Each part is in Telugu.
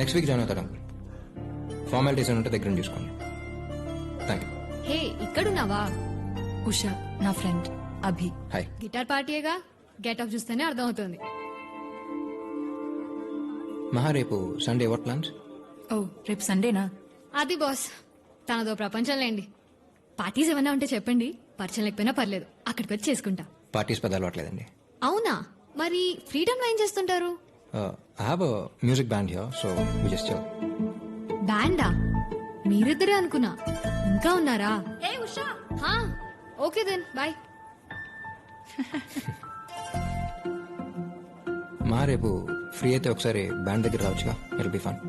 నెక్స్ట్ వీక్ జాయిన్ అవుతాడు అంకుల్. ఫార్మాలిటీస్ ఉంటే దగ్గర చూసుకోండి. Thank you. హే ఇక్కడున్నావా? ఉషా నా ఫ్రెండ్ అభి. హాయ్. గిటార్ పార్టీయేగా, గెట్ ఆఫ్ చూస్తేనే అర్థమవుతుంది. మహా రేపు సండే వాట్ ప్లాన్స్? ఓ రేపు సండేనా? అది బాస్, తనదో ప్రపంచం లేండి. పార్టీస్ ఏమన్నా ఉంటే చెప్పండి, పరిచయం లేకపోయినా పర్లేదు, అక్కడికి వచ్చి చేసుకుంటా. పార్టీస్ పెద్ద అలవాట్లేదండి. అవునా? మరి ఫ్రీడమ్ లో ఏం చేస్తుంటారు? I have a music band here, so we just chill. బ్యాండా? మీరిద్దరే అనుకున్నా, ఇంకా ఉన్నారా? ఏ ఉషా. హా ఓకే దెన్ బాయ్. మా రేపు ఫ్రీ అయితే ఒకసారి బ్యాండ్ దగ్గర రావచ్చుగా, it be fun.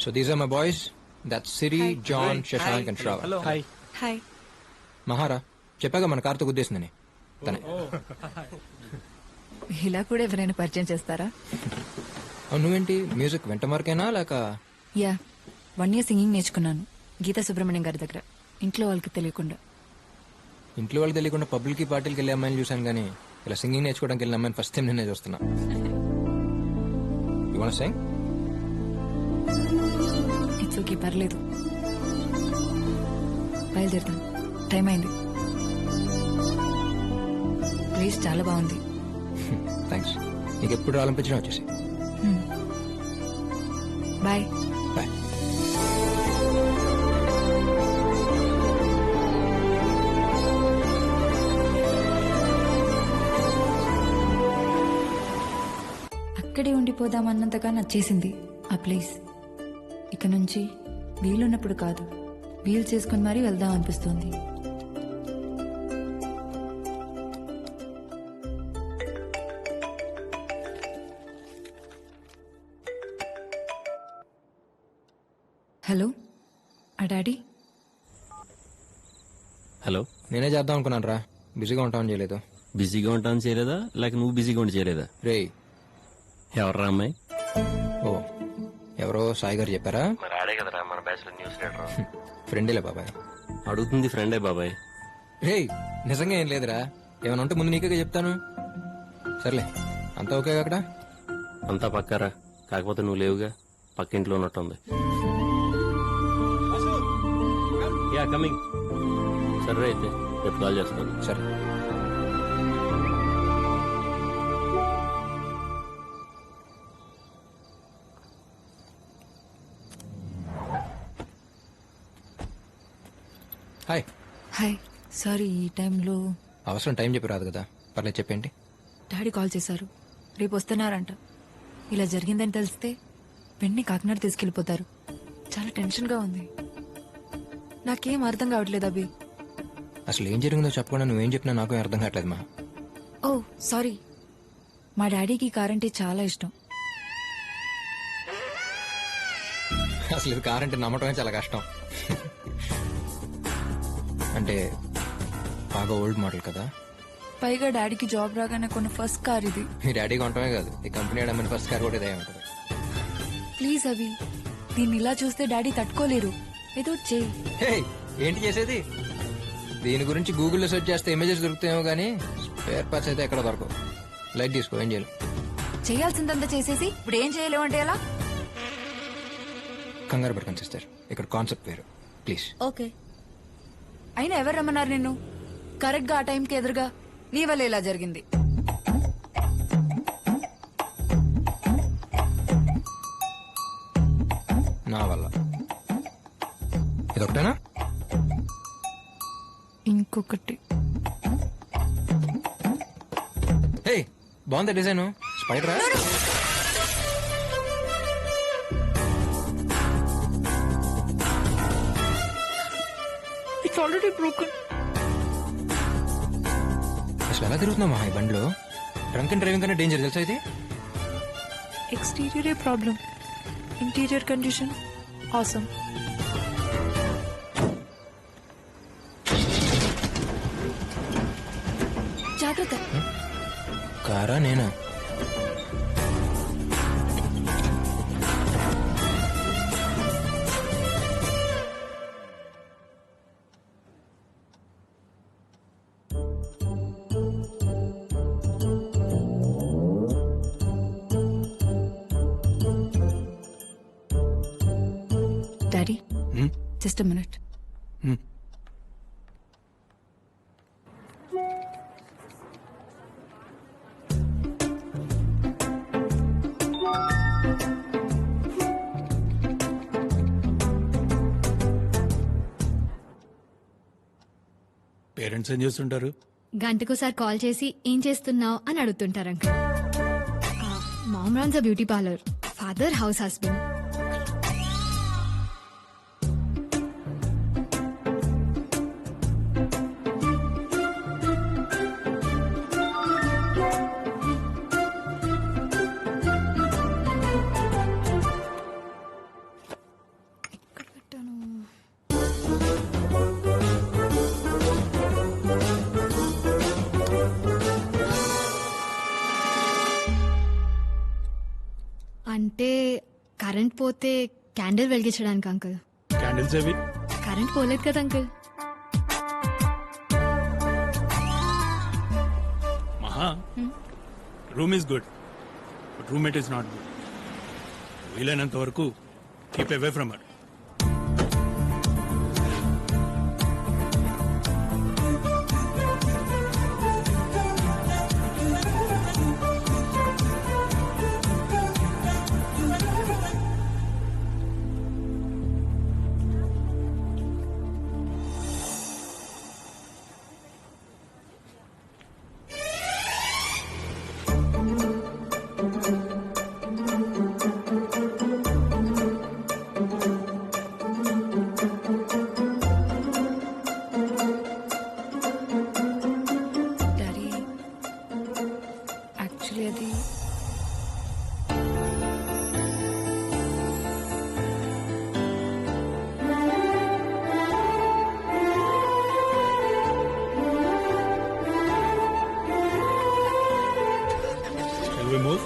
So these are my boys. That's Siri, John, Shashank and Shravan. Hello. Hi. Hi. మహారా చెప్పాక మన కార్తో గుద్దేసిందని తనే. ఇలా కూడా ఎవరైనా పరిచయం చేస్తారా? అవును, నువ్వేంటి మ్యూజిక్ వెంట మార్కేనా లేక? యా 1 year సింగింగ్ నేర్చుకున్నాను గీతా సుబ్రహ్మణ్యం గారి దగ్గర, ఇంట్లో వాళ్ళకి తెలియకుండా. ఇంట్లో వాళ్ళకి తెలియకుండా పబ్లిక్ పార్టీలకి వెళ్ళే అమ్మాయిని చూశాను కానీ ఇలా సింగింగ్ నేర్చుకోవడానికి వెళ్ళిన అమ్మాయిని ఫస్ట్ టైం నేనే చూస్తున్నా. You want Singh? It's okay, పర్లేదు. బయలుదేరుతాను, టైం అయింది. ప్లేస్ చాలా బాగుంది. థ్యాంక్స్. నీకు ఎప్పుడు రావాలనిపించడం వచ్చేసి. బాయ్. బాయ్. అక్కడే ఉండిపోదామన్నంతగా నచ్చేసింది ఆ ప్లేస్. ఇక నుంచి వీలున్నప్పుడు కాదు, వీలు చేసుకుని మరీ వెళ్దాం అనిపిస్తుంది. హలో, ఆ డాడీ? హలో. నేనే చేద్దాం అనుకున్నాను రా, బిజీగా ఉంటామని చేయలేదు. బిజీగా ఉంటాను చేయలేదా, లేక నువ్వు బిజీగా ఉండి చేయలేదా? రేయ్, ఎవర్రా అమ్మాయి? ఓ ఎవరో సాయి గారు చెప్పారా? మరి ఆడే కదరా మన బ్యాచ్ లో న్యూస్ రీడర్. ఫ్రెండేలే బాబాయ్. అడుగుతుంది ఫ్రెండే బాబాయ్. రేయ్ నిజంగా ఏం లేదురా, ఏమైనా ఉంటే ముందు నీకే చెప్తాను. సర్లే, అంతా ఓకే అక్కడ? అంతా పక్కారా, కాకపోతే నువ్వు లేవుగా, పక్కింట్లో ఉన్నట్టుంది. Yeah coming. సరే అయితే రేపు కాల్ చేస్తాను. సరే. హాయ్. హాయ్. సారీ, ఈ టైంలో అవసరం టైం చెప్పి రాదు కదా, పర్లేదు చెప్పేంటి. డాడీ కాల్ చేశారు, రేపు వస్తున్నారంట. ఇలా జరిగిందని తెలిస్తే వెంటనే కాకినాడ తీసుకెళ్లిపోతారు. చాలా టెన్షన్గా ఉంది. నాకేం అర్థం కావట్లేదు అభి. అసలు ఏం జరిగిందో చెప్పకుండా నువ్వేం చెప్పినా నాకు అర్థం కావట్లేదు మా. ఓ సారీ, మా డాడీకి కార్ అంటే చాలా ఇష్టం. అసలు ఇది కార్ అంటే నమ్మటమే చాలా కష్టం. అంటే బాగా ఓల్డ్ మోడల్ కదా. పైగా డాడీకి జాబ్ రాగానే కొన్న ఫస్ట్ కార్ ఇది. మీ డాడీ కొనటమే కాదు, ఈ కంపెనీ అమ్మని ఫస్ట్ కార్ కూడా ఇదే ఉంటుంది. ప్లీజ్ అభి, దీన్ని ఇలా చూస్తే డాడీ తట్టుకోలేరు. ఏదో చేయి. హే, ఏంటి చేసేది? దీని గురించి గూగుల్లో సెర్చ్ చేస్తే ఇమేజెస్ దొరుకుతాయేమో కానీ స్పేర్ పార్ట్స్ అయితే ఎక్కడ దొరకవు. లైట్ తీసుకో, ఏం చేయాలి? చేయాల్సిందంతా చేసేసి ఇప్పుడు ఏం చేయలేవు అంటే ఎలా? కంగారు పడకండి సిస్టర్, ఇక్కడ కాన్సెప్ట్ వేరు ప్లీజ్. ఓకే. అయినా ఎవరు రమ్మన్నారు నిన్ను? కరెక్ట్ గా ఆ టైంకి ఎదురుగా నీ వల్ల ఇలా జరిగింది. నా వల్ల. ఇదొకటేనా? ఇంకొకటి. హే, బాగుంది డిజైన్. స్పైడరా? It's already broken. అసలు ఎలా తిరుగుతున్నామా ఈ బండిలో? డ్రంక్ అండ్ డ్రైవింగ్ కన్నా డేంజర్ తెలుసా ఇది? ఎక్స్టీరియరే ప్రాబ్లం, ఇంటీరియర్ కండిషన్ ఆసమ్. జాగ్రత్త. కారా నేనా? Daddy, just a minute. Parents ఏం చేస్తుంటారు? గంటకోసారి కాల్ చేసి ఏం చేస్తున్నావు అని అడుగుతుంటారు uncle. Mom runs a beauty parlour, father house husband. ఎక్కడ పెట్టాను? అంటే కరెంట్ పోతే క్యాండిల్ వెలిగించడానికి అంకుల్. క్యాండిల్స్ అవి కరెంట్ పోలేదు కదా uncle. Maha room is good but roommate is not good. వీలైనంత వరకు keep away from her. Daddy, actually అది Shall we move?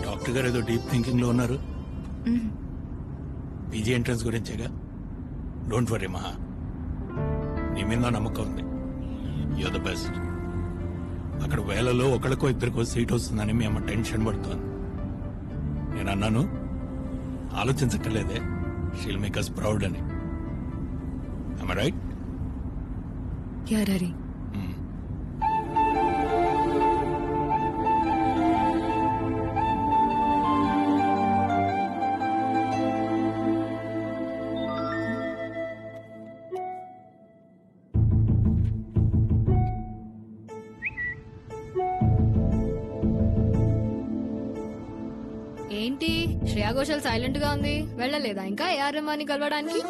డాక్టర్ గారు ఏదో డీప్ థింకింగ్ లో ఉన్నారు. పీజీ ఎంట్రన్స్ గురించేగా. డోంట్ వరీ మహా, నీ మీద నా నమ్మకం ఉంది. You're the best. అక్కడ వేలలో ఒకరికో ఇద్దరికో సీట్ వస్తుందని మీ అమ్మ టెన్షన్ పడుతోంది. నేను అన్నాను ఆలోచించక్కర్లేదే, షీల్ మేక్ అస్ ప్రౌడ్ అని. am I right? Yeah daddy. ఏంటి శ్రేయా ఘోషల్ సైలెంట్ గా ఉంది? వెళ్ళలేదా ఇంకా ఏఆర్ రెహమాన్ ని కలవడానికి?